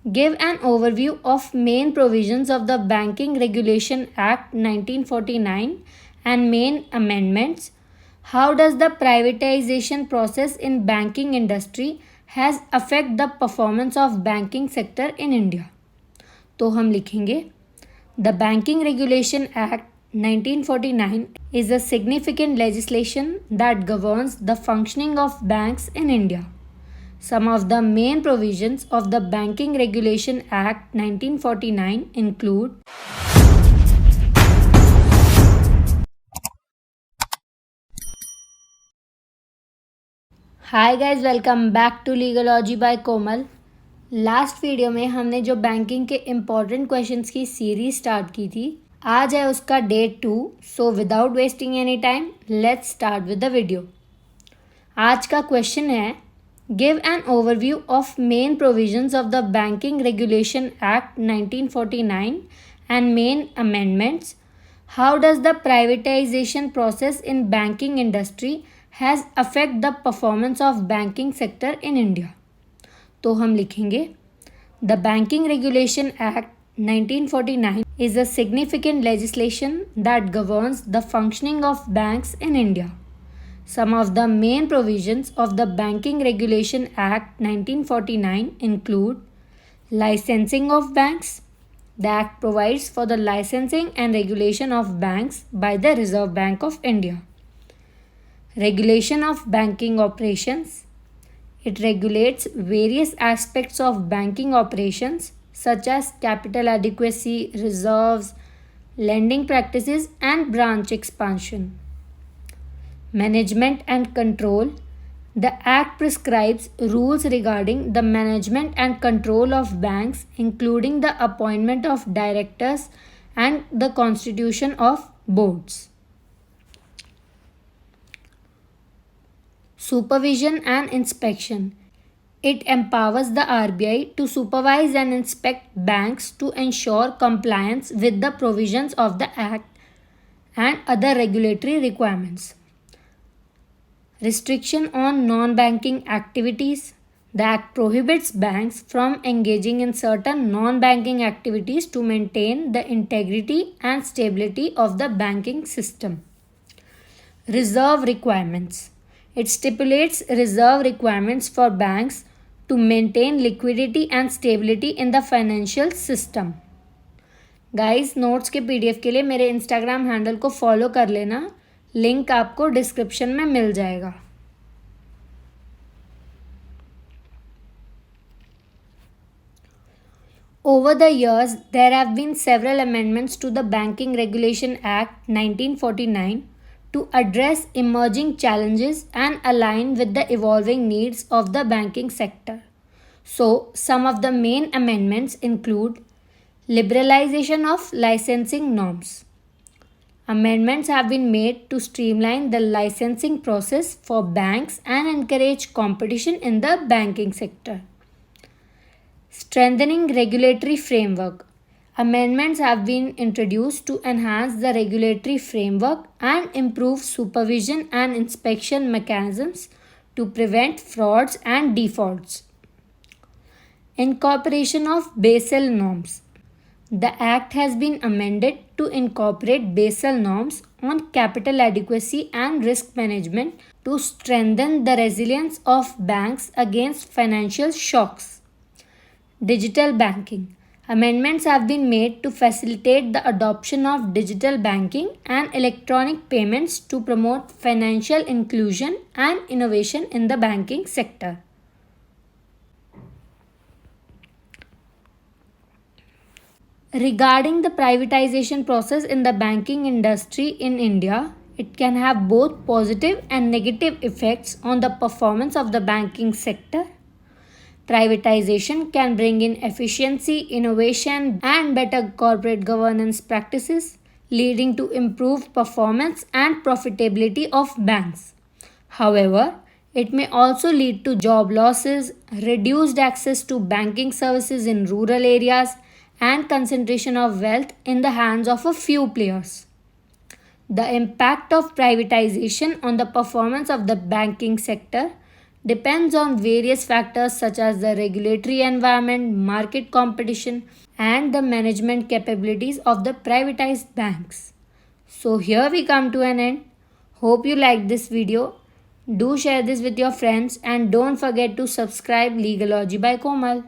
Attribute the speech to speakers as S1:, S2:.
S1: Give an overview of main provisions of the Banking Regulation Act 1949 and main amendments. How does the privatization process in banking industry has affect the performance of banking sector in India? तो हम लिखेंगे The Banking Regulation Act 1949 is a significant legislation that governs the functioning of banks in India. Some of the main provisions of the Banking Regulation Act 1949 include Hi guys, welcome back to Legalogy by Komal. Last video में हमने जो banking के important questions की series start की थी, आज है उसका day 2। So without wasting any time let's start with the video. आज का क्वेश्चन है give an overview of main provisions of the banking regulation act 1949 and main amendments. How does the privatisation process in banking industry has affect the performance of banking sector in India. तो हम लिखेंगे the banking regulation act 1949 is a significant legislation that governs the functioning of banks in India. Some of the main provisions of the Banking Regulation Act 1949 include licensing of banks. The Act provides for the licensing and regulation of banks by the Reserve Bank of India. Regulation of banking operations. It regulates various aspects of banking operations such as capital adequacy, reserves, lending practices, and branch expansion. Management and control. The Act prescribes rules regarding the management and control of banks, including the appointment of directors and the constitution of boards. Supervision and inspection. It empowers the RBI to supervise and inspect banks to ensure compliance with the provisions of the Act and other regulatory requirements. Restriction on non-banking activities. The Act prohibits banks from engaging in certain non-banking activities to maintain the integrity and stability of the banking system. Reserve requirements. It stipulates reserve requirements for banks to maintain liquidity and stability in the financial system. Guys, notes के PDF के लिए मेरे Instagram handle को follow कर लेना, link आपको description में मिल जाएगा। Over the years, there have been several amendments to the Banking Regulation Act 1949 to address emerging challenges and align with the evolving needs of the banking sector. So, some of the main amendments include liberalization of licensing norms. Amendments have been made to streamline the licensing process for banks and encourage competition in the banking sector. Strengthening regulatory framework. Amendments have been introduced to enhance the regulatory framework and improve supervision and inspection mechanisms to prevent frauds and defaults. Incorporation of Basel norms. The Act has been amended to incorporate Basel norms on capital adequacy and risk management to strengthen the resilience of banks against financial shocks. Digital banking. Amendments have been made to facilitate the adoption of digital banking and electronic payments to promote financial inclusion and innovation in the banking sector. Regarding the privatization process in the banking industry in India, it can have both positive and negative effects on the performance of the banking sector. Privatization can bring in efficiency, innovation, and better corporate governance practices, leading to improved performance and profitability of banks. However, it may also lead to job losses, reduced access to banking services in rural areas, and concentration of wealth in the hands of a few players. The impact of privatization on the performance of the banking sector depends on various factors such as the regulatory environment, market competition, and the management capabilities of the privatized banks. So here we come to an end. Hope you liked this video. Do share this with your friends and don't forget to subscribe Legalogy by Komal.